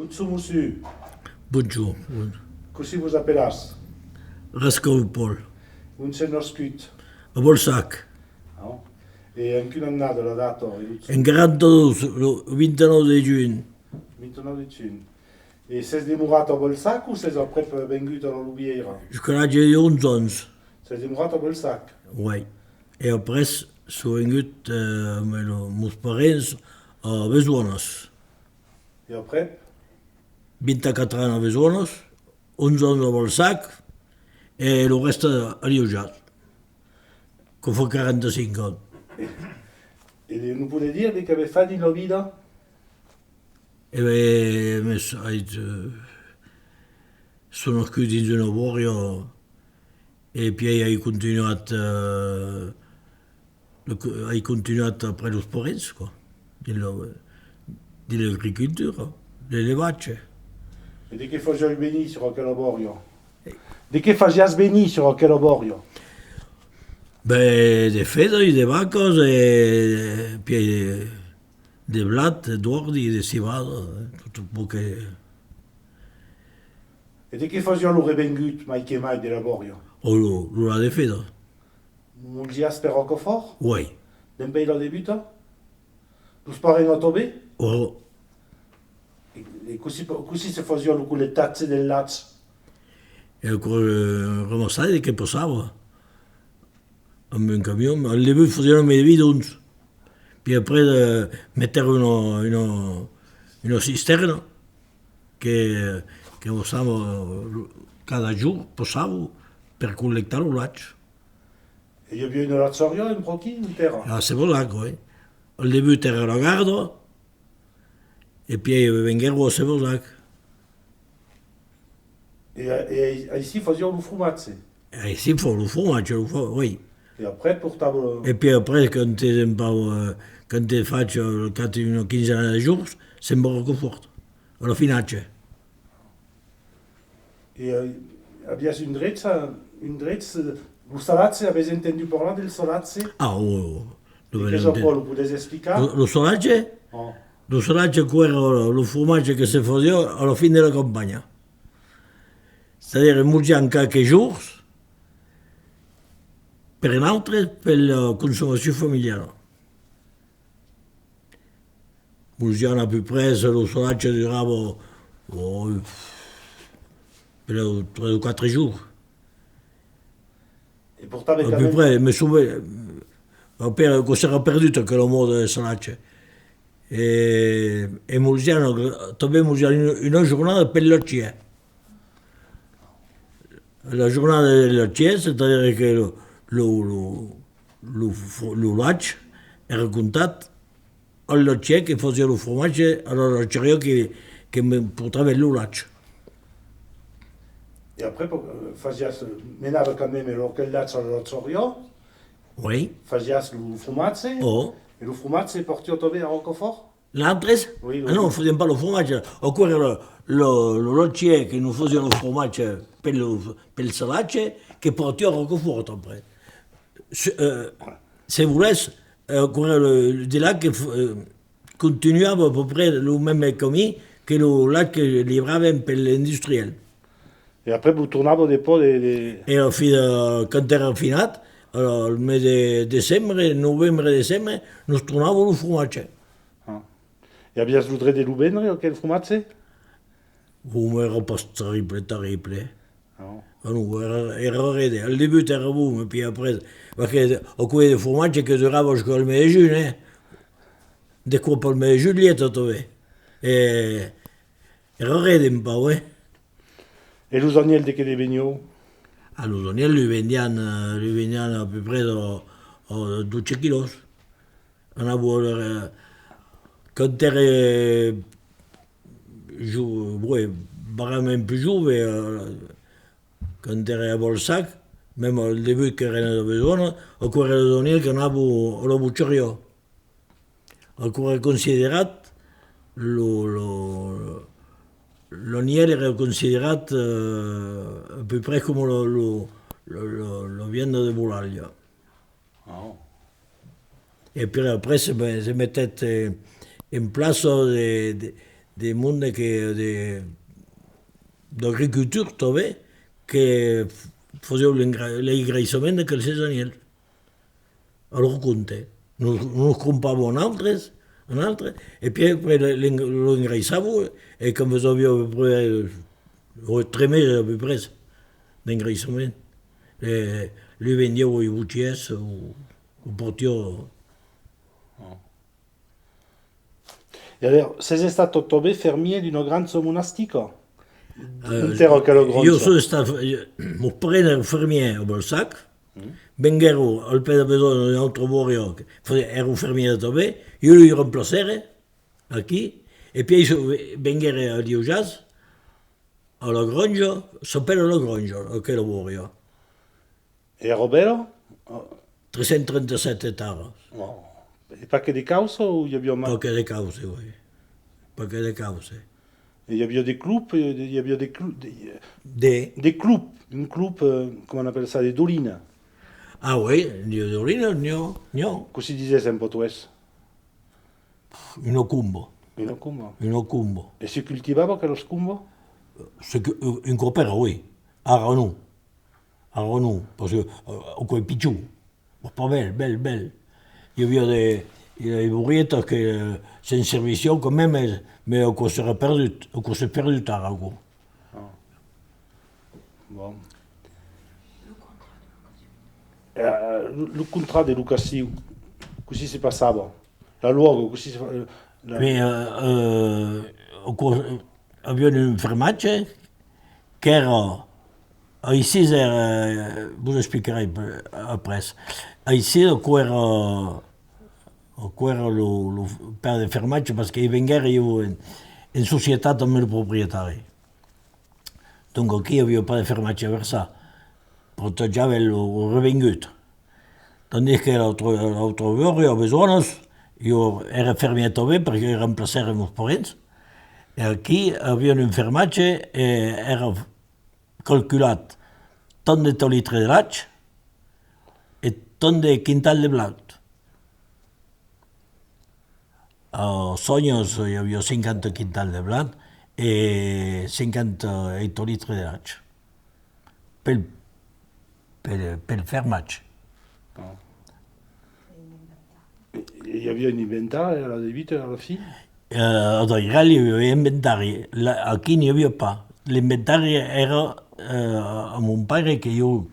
Bonjour. Bonjour. Così vous appellas? Rascau Paul. Un se nascut. A Bolsac. No? E in che anno l'ha dato? En 42, el 29 de juny. 29 de giugno. E sei dimorato a Bolsac o sei après venut a la Louviera? Jusqu'à l'âge de 11 ans. Sei dimorato a Bolsac? Oui. Et après, sou vengut meus parents a Besones. Et après? 24 ans a Besones, 11 ans a Bolsac, et le reste a Liujat, que fa 45 ans. E non puoi dire che aveva fatto la vita? E beh, sono nascut dins una borja e poi hai continuat après los parents, quoi, de l'agricultura, delle vacce. E di che facevi venire sur aquel borio? Di che facevi venire sur aquel borio? Beh, de fedri, de vacas, e poi de blat, d'ordi, de civada, tutto un po' che... E di che facevi lo revengut mai che mai della borio? O lo la de fedra. Non gli has per Roquefort? Oui. D'un pays la débuta? Tous parents a tombé? O, E così si facevano con le tazze del Lazio? e ramassai che passava. Amb un camion. Al début facevano mes bidons. Puis après mettevano una cisterna che passava cada giorno, passava per collectare l'olaccio. E io vi una lazzaria in Prochi, in terra? A Sevolac, oui. Al début era la Garda, e poi vengevo a Sevolac. E ici facevano le frumazze? E ici, fa lo formaggio, oui. E après portavano... E poi après, quand te faccio 15 anni di giorni, sembra Roquefort, alla finaccia. E abbiate un drezzo, lo salazze, avete entendu parlare del salazze? Ah, oh, E che so poi, lo potete spiegare? lo solage? No. Lo solage era lo formaggio che si faceva alla fine della campagna. C'est-à-dire, mangiamo qualche giorno per un altro per la consumazione familiare. Mangiamo a peu près, lo solage durava per 3 o 4 giorni. E portave A quand peu même... près, mi che si era perduto quella moda del solage. E mangiamo, dobbiamo mangiare una giornata per l'occhio. La giornata dell'occhio, c'est-à-dire che l'olaccio era contato all'occhio che faceva il formaggio all'orologeria che portava l'olaccio. E après, menava quand même quel lazzo alla lazzaria, Oui. facevi le frumazze, Oh. e lo frumazze portavo a Roquefort? L'altre? Oui, oui. Ah non, non facevamo pas il formaggio. Oppure l'olaccio che non faceva il formaggio per il salaccio che portava a Roquefort après. Se volesse, di là che continuava a peu près le même commis che lo là che livravano per l'industriel. E après, vous tornavo des pots de... E quand era finat, al mese de desembre, novembre-desembre, nos tornava il formaggio. E abbiate voudre de lubendri o quel frumazze? Era pas terrible. No. Non, era rede. Al début era buono, poi après, perché ho quei formaggi che duravano fino al mese di giugno, di qua per il mese di giugno, dove? Era rede un po', E los agnelli de che de vegno? Allora, noi li vendiamo a peu près a 12 kg. Quand era vraiment più giovane, quand era a Bolsac, même au début che era a Besona, ancora era donne che andavo alla bucceria. Ancora considerato, l'agnello era considerato a peu près come lo vianda di Bolagna. No. E poi après se mettette in place des mondes d'agriculture, també, que faisaient l'engraissament que els animals. Alors compte. Nous compraven un altre, et puis après l'engraissàvem, et quand vous aviez à peu près 3 mesos à peu près d'engraissament, lui vendíeu i butxies o portió. E allora, sei stato també fermier d'una granza monastica? Un terra che lo gronzo. Io sono stato, mio padre era fermier a Bolsac, venguero al Pedavesone un altro borgo, era un fermier també, io lo remplaçare aquí, e poi venguere a Diojas, a la Gronja, s'appella la Gronja, aquell borgo. Era bello? 337 hectares. Oh. E perché di causa o gli abbiamo... Poche de cause, oui. Poche de cause. Il y avait des clubs, il y avait des clubs, Des clubs, un club, comment on appelle ça, des dolines. Ah oui, Diodolina, no, Così dice in portoghese. in Ocumbo. In Ocumbo. In Ocumbo. E si coltivava che lo scumbo? In Copera, oui. A Renou. A Renou. Parce que, au coin Pichou. Pas belle. Il y avait des bourriettes qui s'en servissaient quand même, mais qu'on s'est perdu tard, en gros. Bon. Le contrat di Lucasiu, così si passava. La luogo, così si fa... Mais abbiamo un fermaggio che era ici, vous expliquerez après. Ici, era lo per de fermaggio perché i vengueri io in società come il proprietario. Donc qui aveva pas de fermaggio a Versa, proteggiava il revengut. Tandis che l'altro borgo a Besones, io era fermier també perché remplaçava i meus parents. E aquí havia un fermatge e era calculat tant de litre de laig e tant de quintal de blat. A Sonyos hi havia 50 quintal de blat e 50 hectolitres de laig. Pel fermatge. Hi havia un inventari alla vita alla fine? A Doiral hi havia inventari, aquí n'hi havia pas. L'inventari era a mon pare que jo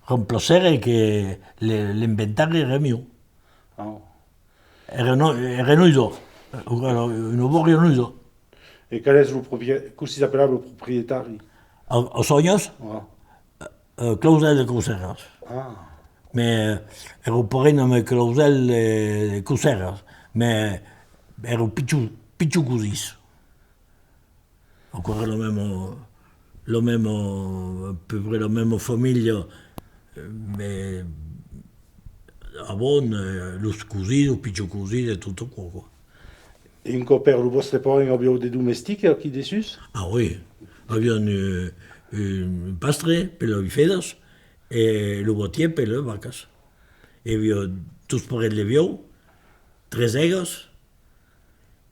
remplaçara que l'inventari era meu. Oh. Era nudo, un borgo nudo. E qual è il proprietario? Come si appellava il proprietario? A Sonyos, Clausel de Cruceres. Ah. Mais era un parent amb Clausel de Cruceres, mais era pitjor cosís. Ancora la même famiglia, mais avant, los cosins, los pitjor cosins e tutto qua. E in per le vostre parenti abbiamo dei domestici qui dessus? Ah oui, abbiamo un pastre per le bifedes e lo botier per le vacas. E abbiamo tutti parells de viu, 3 egas,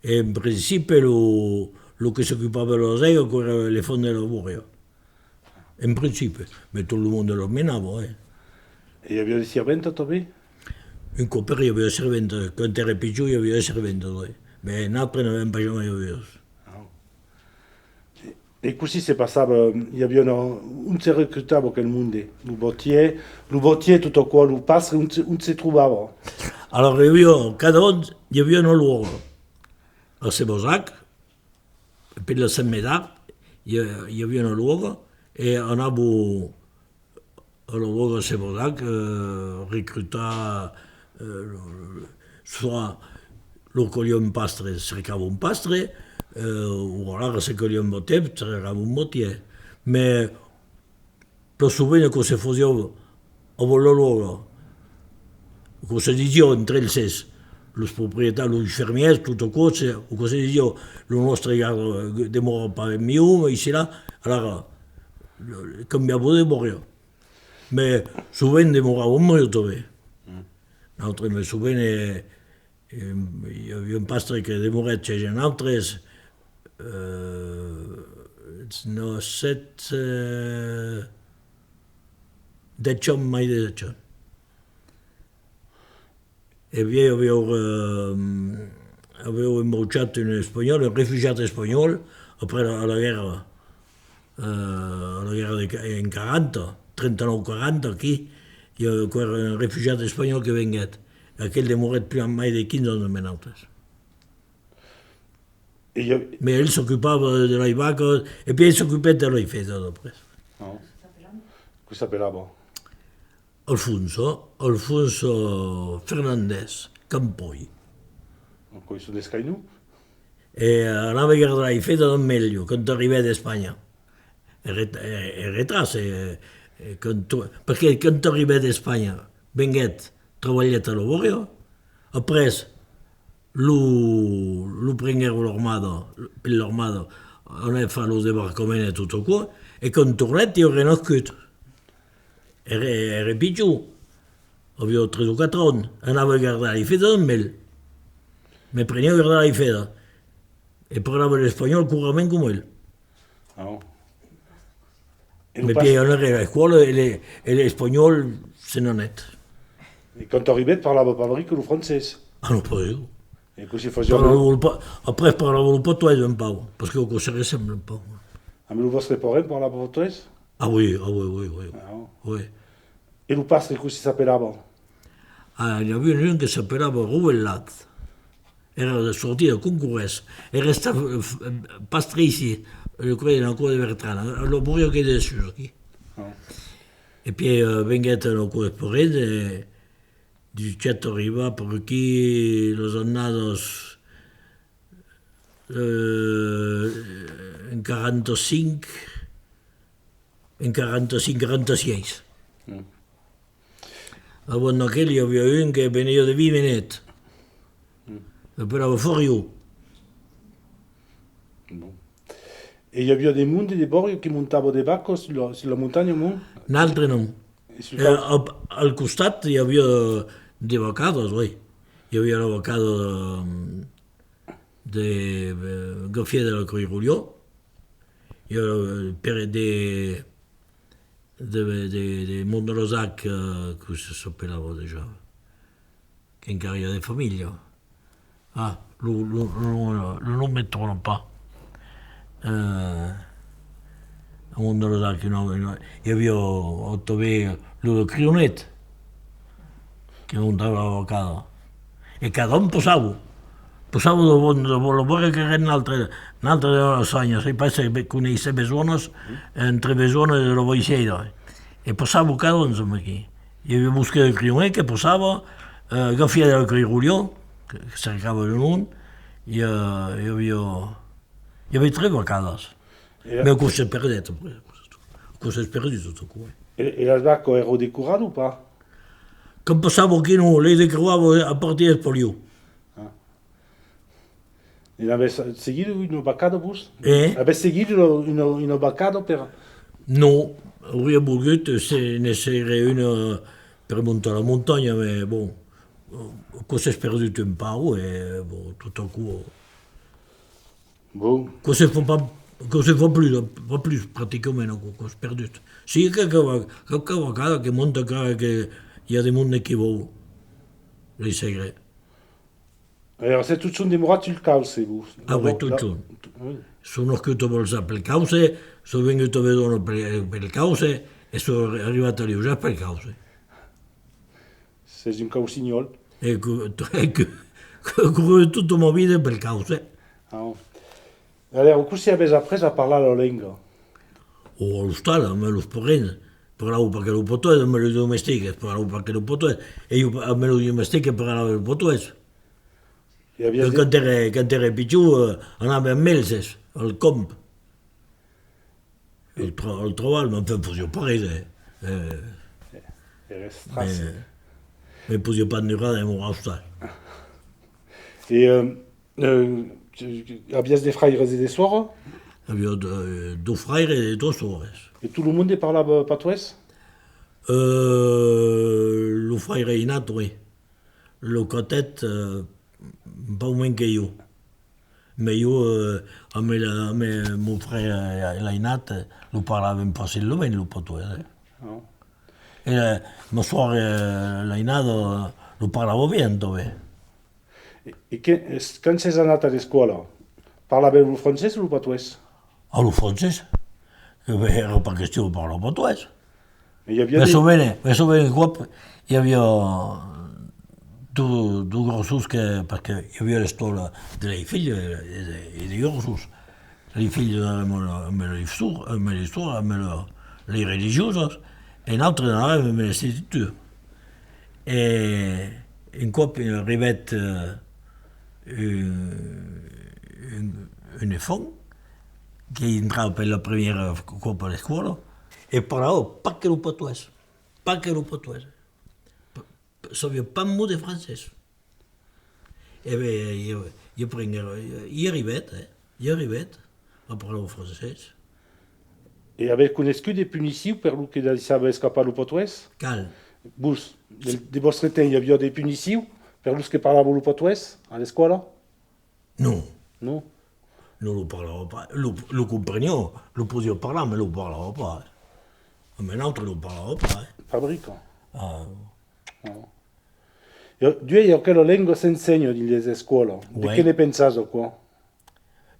e in principio lo che si occupava delle egas era le fonde del borgo. In principio, ma tutto il mondo lo menava. E abbiamo dei serventi també? In Copera hi havia serventi, quan era pitjor hi havia serventi, ma in altre non avevamo pas jamais avuto. E così si passava, hi havia un si reclutava quel mondo, il bottier, tutto qua, il pastre, un si trovava. Allora cada un hi havia un luogo. A Sebosac, per la Sant Medard, hi havia un luogo e anavo al luogo a Sebosac a reclutar soit lo coglieva un pastre, cercava un pastre, o allora se coglieva un botier, cercava un botier. Ma lo sovint che si faceva a quello luogo, che si diceva entre els los proprietaris, los fermiers, tutto cose, o che si diceva lo nostro demora per mio, e là, allora cambiavo di borgo. Ma sovint demorava molto bene. Altre, ma sovint hi havia un pastre que demorava, c'erano altres, no set d'Etxon mai d'Etxon. E via avevo embaucciato un spagnolo, un rifugiato spagnolo, après la guerra in 40, 39-40 aquí, hi ha un refugiat espanyol que venguet. Aquell de moret plus mai de 15 anys amb nosaltres. Mais ell s'occupava de la vaca e poi s'occupava de la feta després. No. Come s'appellava? Alfonso Fernández Campoy. Come sono descainu? E anava a guardare la feta del meglio, quando arrivava d'Espagna. E retrase, perché quando arrivava d'Espagna, venguet, treballat a l'Oborio, après lo prenguero l'armada, per l'armada, anava a fare lo debarcament e tutto qua, e quando tornat io ero nascut. Era più, avevo 3 o 4 anni, andavo a guardare la feta del mel. Mi prendevo a guardare la feta e parlavo l'espagnolo curamente come lui. No. Mi piaceva andare a scuola e l'espagnolo se non è. E quando arrivai parlava parecchio lo francese. Ah, non potevo. E così faceva... Après parlavo un po' portoghese un po', perché lo conoscevo sempre un po'. Ah, mais le vostre parents parlava portoghese? Ah oui. Ah, no. Oui. E lo pastre come si s'appellava? Ah, il y avait un che si appellava Rouvellat. Era sortito da concorrenza. Era stato pastrici, credo, ancora di Vertrana. Lo buio che è adesso qui. No. E poi vengono una corrispondenza, certo arriva per qui los annados in 45, in 45-46. Avant aquel hi havia un que venia de Vimenet, però fuori io. Bon. E hi havia dei mondi, dei borghi che montavano dei vacche sulla montagna? Un altre no. Al costat hi havia de vacades, oi. Hi havia la vacada de Gafier de la Coll-Rulló, hi havia de Mont-de-Losac, come si s'appellava déjà, che encara hi ha de famiglia. Ah, le nom me trompe pas. A Mont-de-Losac, hi havia també el Crionet, que muntava la vacada. E cada un posava la vora que era un'altra de les sognes, i passa que coneixia besones, entre besones de la Boixeira, e posava cada un aquí. Hi havia Busca del Crionet, que posava, Gafier de la Coll-Rulló, que cercava un, hi havia 3 vacades. Mais que s'est perdu, tutto qua. E le vacche erano decorate o pas? Quand passavo qui, no, le decoravo a partire del polio. E avete seguito una vaccata bus? Avete seguito una vaccata per... No, avrei voluto ne essere una per montare la montagna, ma bon, cosa è perduto un po' e bon, tutto qua. Bon. Cosa fa plus praticamente, cosa è perduto. Sì, che vacata che monta che hi ha dei mondi che vogliono, le segreti. Alors, c'est tout son demorat sul cauce, vous? Ah oui, tout son. Sono nascuto per il cauce, sono venuto a vedere per il cauce e sono arrivato lì già per il cauce. Sei un causignol? E corro tutta la mia vita per il cauce. Ah. Allora, come avete appreso a parlare la lingua? O allo stato, me lo sporrene. Parlavo perché lo portoghese, me lo domestiche, parlavo perché lo portoghese, e io me lo domestiche parlavo il portoghese. Quando era più, andavo a Melses, al Comp. Il trovavo, ma non potevo parlare. Era stress. Non potevo parlare di mon stato. E abbiate dei frères e dei suore? Avevo 2 frères e 2 suore. E tutto il mondo parlava patois? Lo frère Inato, oui. Le cadet, un po' meno che io. Mais io, mon frère Lainat, lo parlavano facilmente lo portoghese. No? E mio suocero Lainat lo parlava bene dove. Quand c'est anat a l'escola, parlaveu francès o portuguès? A lo francese. Era per questione parlava portoghese. Il y avait Verso bene qua hi havia due grossos che, perché hi havia la storia dei figli e dei grossos. I figli erano le suore, le religiose, e un altro erano le istituzioni. E in cop arrivat une femme che entrava per la prima coppa alla scuola e parlava pas che lo portoghese. Pas che lo portoghese. Savia pas un mot de francès. E beh, io arrivat a parlare francès. Et avec conescut des punitions per lo che saveva escapar lo portuguès? Cal, Vos, de vostre temps, il y avait des punitions per los que parlava lo portuguès a l'escola? non, Non? non lo parlava pas. Lo compreniamo, lo potevo parlare, ma lo parlava pas. Ma un altro lo parlava pas. Fabrica. Ah, No. Io che la lingua si insegna nelle scuole. Di Ouais. che ne pensate qua?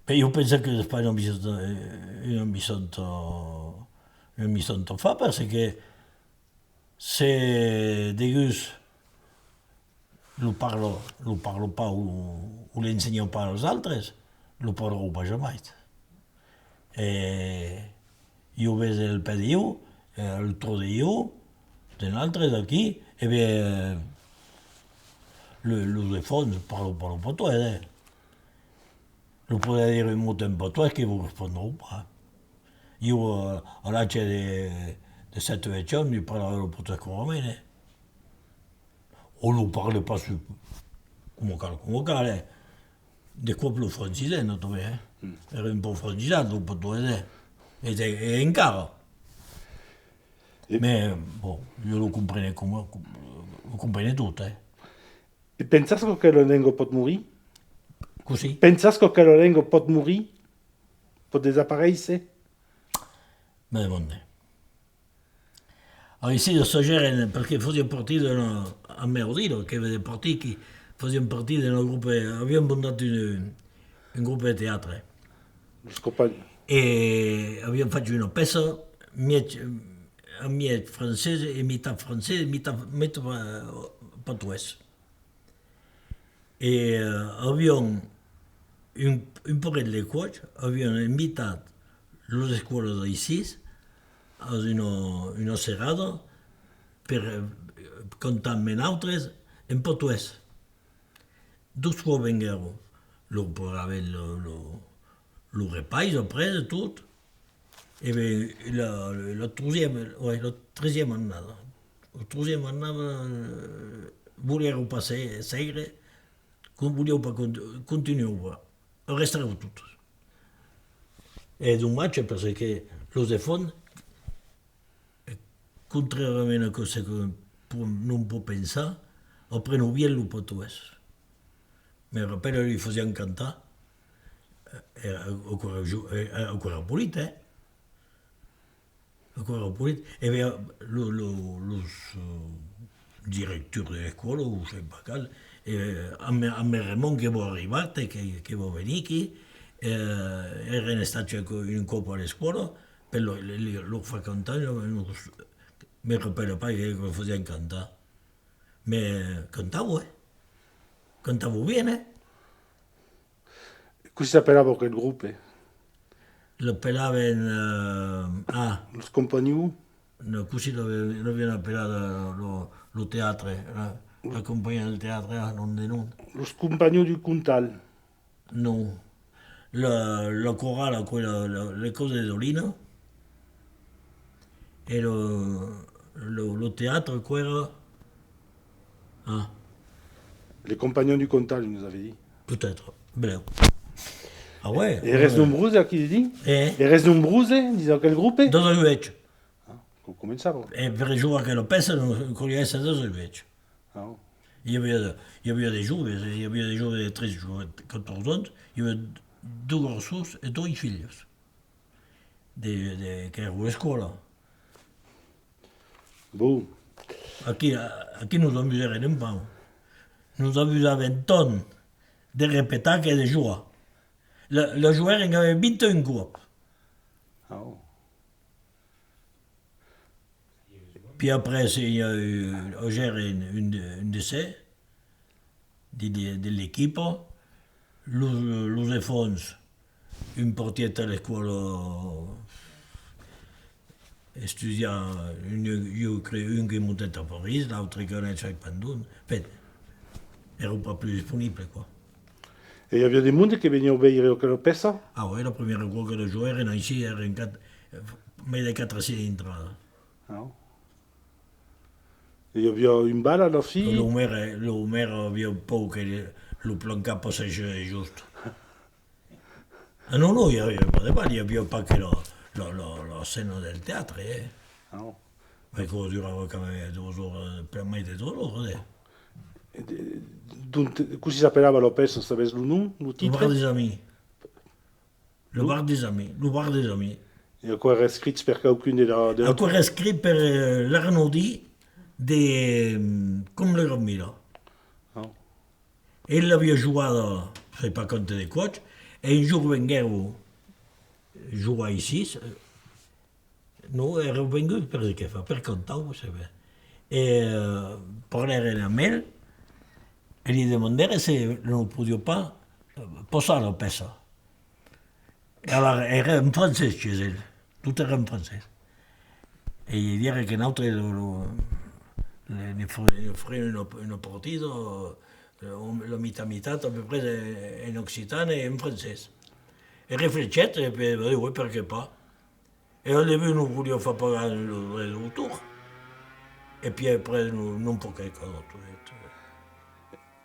beh, io penso che poi non mi sento fa perché se Deus lo parlo pas o l'insegno pas als altres, lo parlerò pas jamais. E io vedo il pedio, il trodio, d'un altre d'aquí, e beh, le fons parlo pas toi, Lo poteva dire in molto tempo che vi rispondevo pas. Io all'età di 7-8 anni parlavo portoghese come me. O lo parlo pas come cale. De quoi lo francese, non dove, era un po' francisato il portoghese. E encara. Ma, bon, io lo comprene tutto, E pensate che la lingua può morire? Così. Pensate che la lingua può morire? Può desaparecer? Me demandé. Alors ici, ce gère, parce qu'il faisait partie a Merdino, che faisait partie, qui faisait partie d'un groupe, aviamo fondato un gruppo di teatro. Los compagni. E abbiamo fatto una pezza, mia francese e metà portoghese. E abbiamo un po' di coach, abbiamo invitato le scuole di Isis a una serata per cantarmi altre in portoghese. Tutti qua vengono, lo avevano lo repas après tutto. E beh, la troisième annata. La troisième annata volevo passare segre, volevo continuare, resteremo tutti. E dommage perché lo Stefan, contrariamente a cosa che non può pensare, apprendo bene il portoghese. Mi rappello che li facevano cantare, era ancora pulito, ancora pulito. E los direttori della scuola, o sei bacal, a me Ramon che va arrivare, che va venire qui, erano stati in coppa alla scuola, per lo fa cantare, mi rappello pas che lo facevano cantare. Ma cantavo bene. Come si appellava quel gruppo? Lo appellavano, Los compagni? no, così lo viene appellato lo teatro, la compagnia del teatro, non di non. Los compagni du Cuntal. No, la corale, quella, le cose di Dolino, e lo teatro, quello, Les compagnons du Cuntal, il nous avait dit. peut-être, bravo. Ah ouais? Et reste nombreux, à qui il dit? Eh? Et reste nombreux, disant quel groupe? Dos invece. Come ça? E per giocare che lo pensano, con gli esseri dos invece. Ah, Il y avait des jours de 13 jours, 14 ans, il y avait due grossos e due figli, che erano a scuola. Bon. Aquí nous amuserem pas. Nous amusaven tant de répéter que de jouer. Le joueur en avait 21 groupes. Ah, oh. Puis après, il y a eu un décès de l'équipe. Los Efons, un portier à l'école estudiar, un qui est monté à Paris, l'autre qui est à Pandun. En fait, n'était pas plus disponible, quoi. Et il y avait des gens qui venaient obéir au Canopessa? Ah oui, la première fois que je jouais, era ici, era més de 4 cilindres. Ah. Et il y avait une balle à la fille? L'Homer havia por que lo plancar passage just. Ah non, no, il n'y avait pas que la scène del teatro, Ah. Mais ça durava quand même 2 ore, per mai de 2 ore. Comment s'appelava l'opessa? Savais le nom, le Le titre? bar des amis. Le bar des amis. Le bar des amis. Et quoi era scritto per qualcuno della... Ancora è scritto per l'Arnaudi di come le Ramiro. Oh. Ell havia jugat, no sé pas compte de coach, e un jour vengueu jugar ici. No, era vengut per què fa, per comptar-ho, saber. E parlaren amb ell e li demandaren si no podia pas posar la peça. E allora era en francès chez ell, tot era en francès. E gli dire che nosaltres ne farem una partida, la meitat a peu près en occitan et en francès. E refletxet, e va dir, oui, per què pas? Et au début, nous voulions faire pagar le retour. Et puis après, nous non pouvons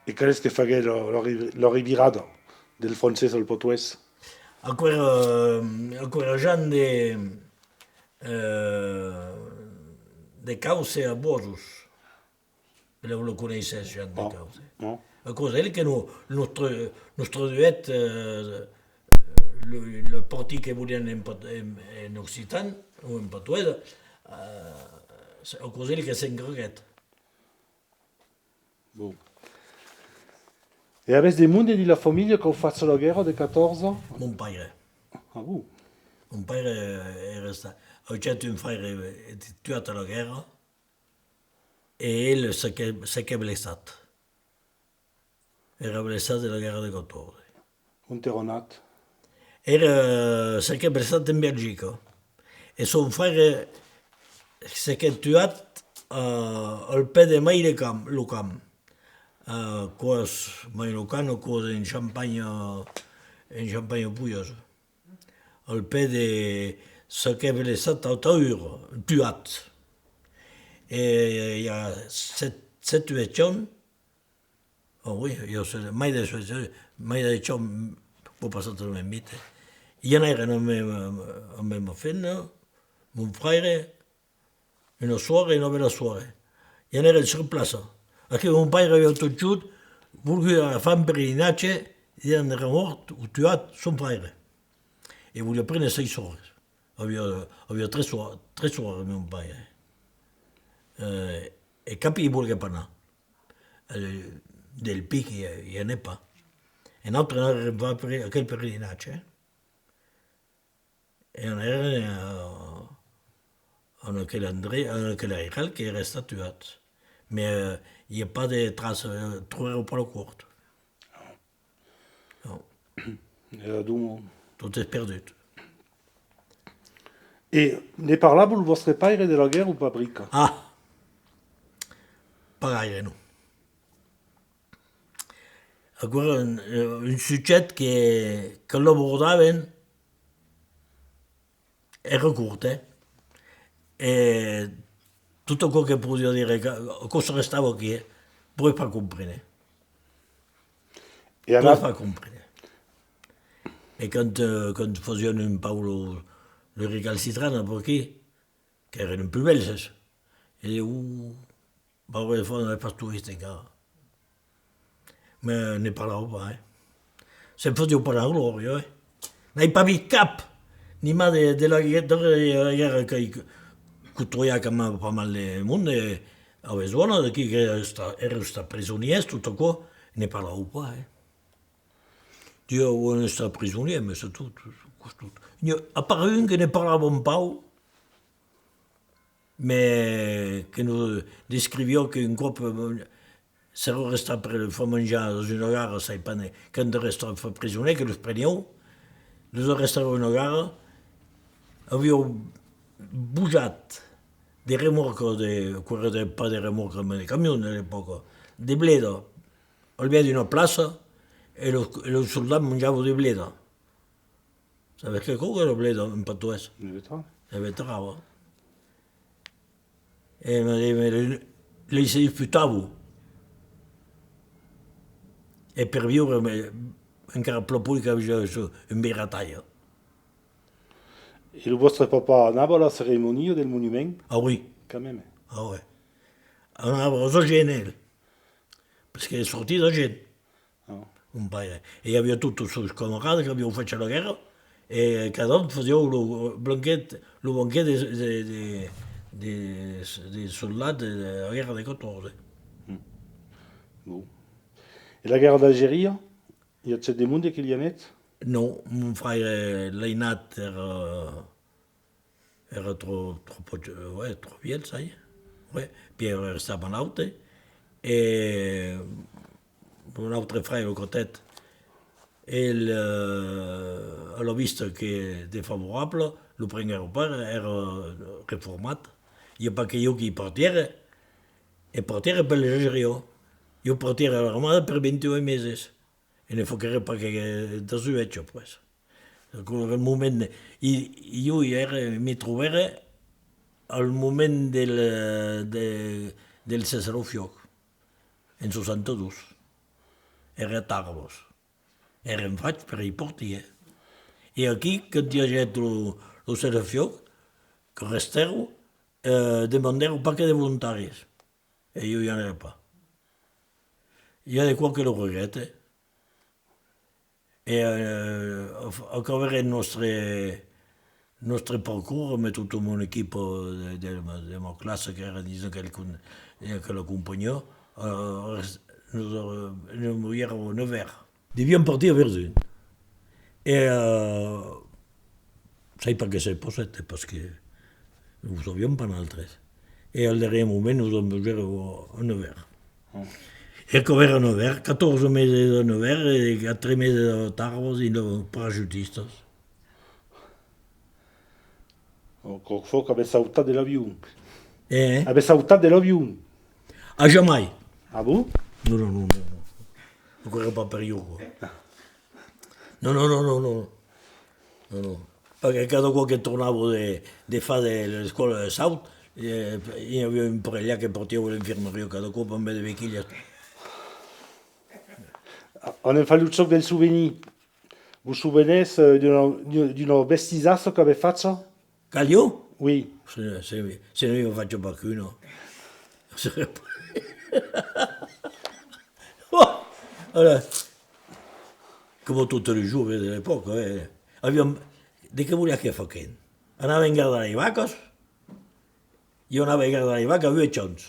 E qual è che fa la rivirata del francese al portoghese? Ancora Jean de Cauce a Bosos. Lo coneixes, Jean de Cauce. No? Ancora ell que nostre duet, le partit que volien en occitan, o en patueda, ancora ell que s'engreguet. Bon. E avete dei mondi della famiglia che hanno fatto la guerra del 14? Mon pare. Ah, Mon pare era stato. Aveva un frère tuato alla guerra e ell s'è blessat. Era blessat nella guerra del 14. un terronat. S'è blessat in Belgica e son frère s'è tuat al pè de mai lo camp. Cos mai lo camp, cos in Champagne Puios. Al pè de s'è blessat a taur, tuat. E hi ha 7 vecchioni. Oh oui, io mai de ciò ho passato la mia vita. Io non ero a mia figlia, mio frère, una suora e una bella suora. Io non ero in place. Perché mio padre aveva tutto, voleva fare un pellegrinaggio, io era morto, ho tuato suo frère. E voleva prendere 6 suore. Aveva 3 suore, mio padre. E capivo che parla. Del pic, il n'y en a pas. Et notre va à quel pèlerinage. Et on est en aquel aïral qui est resté tuat. Mais il n'y a pas de traces, trop pas le court. Tout est perdu. Et ne parlavo il vostro padre della guerra o paprika? Ah, pareil, non. Ancora un succès che l'abordaven era corto e tutto quello che potevo dire, cosa restava qui, poi fa comprendere. Poi fa comprendere. E quando facevano in Paolo le recalcitrane per qui, che erano più belle, e dicevo, ma fare una pastorista in casa. Mais ne parlavo pas. se'n fotiu per la glòria, N'hai pas vist cap, ni mà de la guerra que troia que m'ha pas mal de monde, a Besona, d'aquí que era estat prisoniers, tot això, ne parlau pas, Dio on estat prisonier, mais c'est tout. A part un que ne parlava en pau, mais que nous descrivió qu'un cop s'era restat per fer menjar dans una gara, sai pas, quand de restar prisonniers, que los prenieu, les arrestava a una gara, havíeu bujat de remorques, pas de remorques, mais de camions a l'època, de bleda, al via d'una plaça, et los soldats menjaven de bleda. Sabes què cosa era bleda en patuès? La beterrava. E li si disputavo. E per viure encara plopui que havia une bella talla. Et le vostre papa anava a la cérémonie del monument? Ah oui, Quand même. ah ouais. Anava a gent, ell. Perquè sortia de gent. Un pare. I hi havia tots els seus camarades que havíeu fet la guerra i cada un fèieu el banquet de soldats de la guerra de 14. Bon. Et la guerre d'Algérie? Il y a des monde qui y en est? No, mon frère Leinat era trop vieux, ça y est. Ouais. Puis il restava en autre. Et un altre frère, el Cotet, ell, a la vista que de favorable, el prenguera per, era reformat. I pa que jo qui partiera, e partiera per l'Algèria. Jo partiera a l'armada per 21 mesos. E ne foquera perquè de su hecho, pues. El moment, i jo mi trobera al moment del cessar-el-foc, en 62. Era Targos. Eren faig per hi portir. I aquí, quan hi ha gent el cessar-el-foc, que resteu, demandeu un paquet de voluntaris. E jo ja n'era pas. Hi ha de quoi que lo regrette. Et à travers notre parcours, mais toute mon équipe de ma classe qui era disons que l'accompagnait, nous éramos 9 heures. Devíem partir a Verdun. Et savais pas que c'est possible parce que nous ne savions pas d'altres. Et au dernier moment, nous avons joué à 9 heures. Et quand era 9 heures, 14 mesos de 9 heures et 4 mesos de Targos i los parachutistes. Quel foc avait sautat de l'avion. Eh? Avait sautat de l'avion. A jamais. Ah bon? No. No corre pas per io. No. Perquè cada cop que tornava de fa de l'escola de Saut, hi havia un per allà que portava l'infermeria cada cop amb de bequilles. On a fallu choc del souvenir. Vous vous souvenez d'une bestisasse qu'avait fait ça? Caglio? Oui. Se no io faccio qualcuno. Allora, come tutti i giovani dell'epoca, abbiamo, di che voleva che facendo? Andava in guardare le vacche, io andavo a guardare le vacche a 8 anni.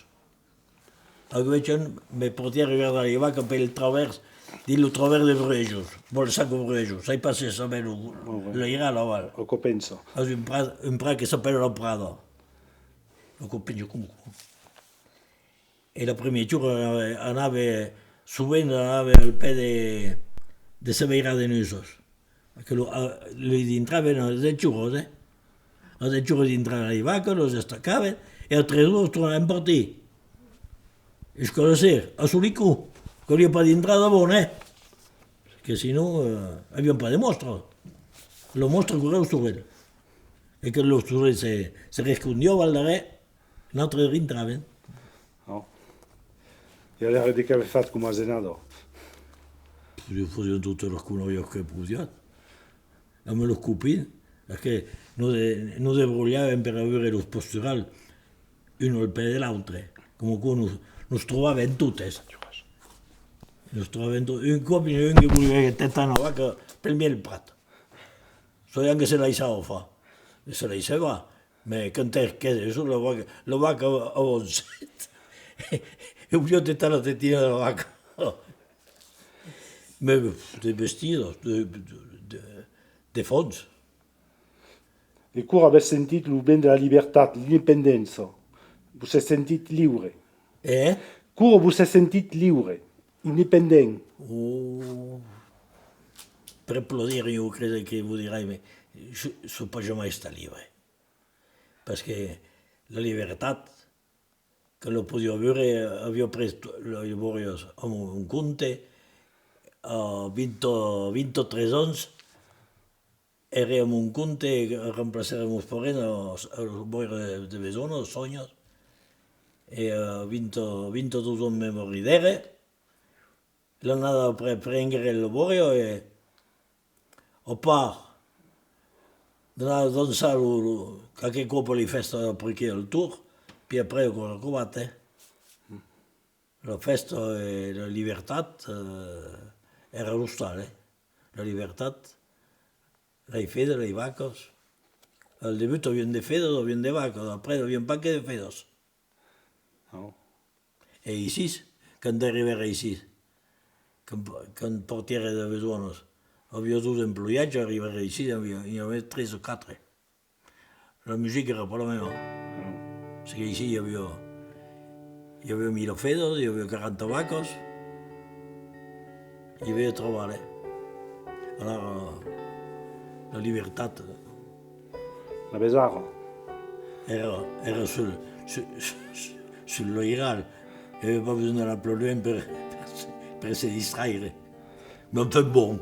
A 8 anni mi portavo a guardare le vacche per il traverso de Brejos, Bolsac de Brejos. Sai pas si sabeu l'ira là-bas. Au Copenso. Un prat que s'appelle la Prada. Au Copenso, com. Et la première jour, souvent al peu de Seveira de Nusos. Li dintraven els xurros, Els xurros dintraven les vaques, los destacaven, i els 3 jours tornaven a partir. Es conocían a Sulicu, que había para entrar de bon, que si no, habían para de monstruos. Los monstruos corrieron sobre él. Y que los monstruos se escondió al daré, l'altre entraven. No. I allora di che aveva fatto come asenato? Io facevo tutte le cose che pusiate. A me lo copini, perché non debrogliavano per avere lo postural uno al piede dell'altro, come nos trovaven tutte. Nous trouvons une copine, une qui voulait tenter une vaca per le prat. Soyons que se la isa fa. Se la isa va. Mais quand elle quede sur la vaca avance. Et oublié de tenter la tetina de la vaca. Mais des vestidos, de fons. E cura avete sentito il bene della libertà, l'indipendenza. Vi siete sentiti libre. Eh? Cura vi siete sentiti libre, indipendente. Oh. Per applaudir, io credo che vous direz, mais je ne suis pas jamais été libre. Parce que la libertà, che lo potevo avere, avevo preso un conte, ho vinto 3 ans, eravamo un conte, reemplazaremo Sporeno al Boiro de Besona, los Soños, e ho vinto 2 anni memoridere, l'annata per prendere il lavoro e ho part da danzare qualche coppia di festa perché il tour, poi après ho combattuto. La festa e la libertà era lo stare, la libertà, la fede, le vacas. Al debut habían de fedos, habían de vacas, après habían pas que de fedos. No. E ici, quand arrivèrent ici, quand portiere de Besonos, havia 2 employats, arrivèrent ici, il y avait 3 ou 4. La musique era pas la même. Parce qu'ici, il y avait 1000 fedos, il y avait 40 vacas, il y avait travail. Alors, la libertà La Besara. era sul loiral. Il n'y avait pas besoin d'aller plus loin per se distraire. Mais enfin bon,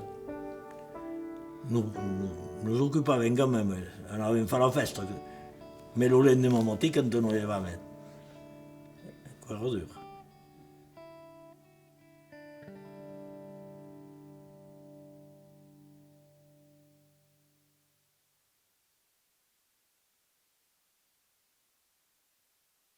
nous occupaven quand même. On avait fait la festa. Mais le lendemain matin, quand on arrivait, quoi dur.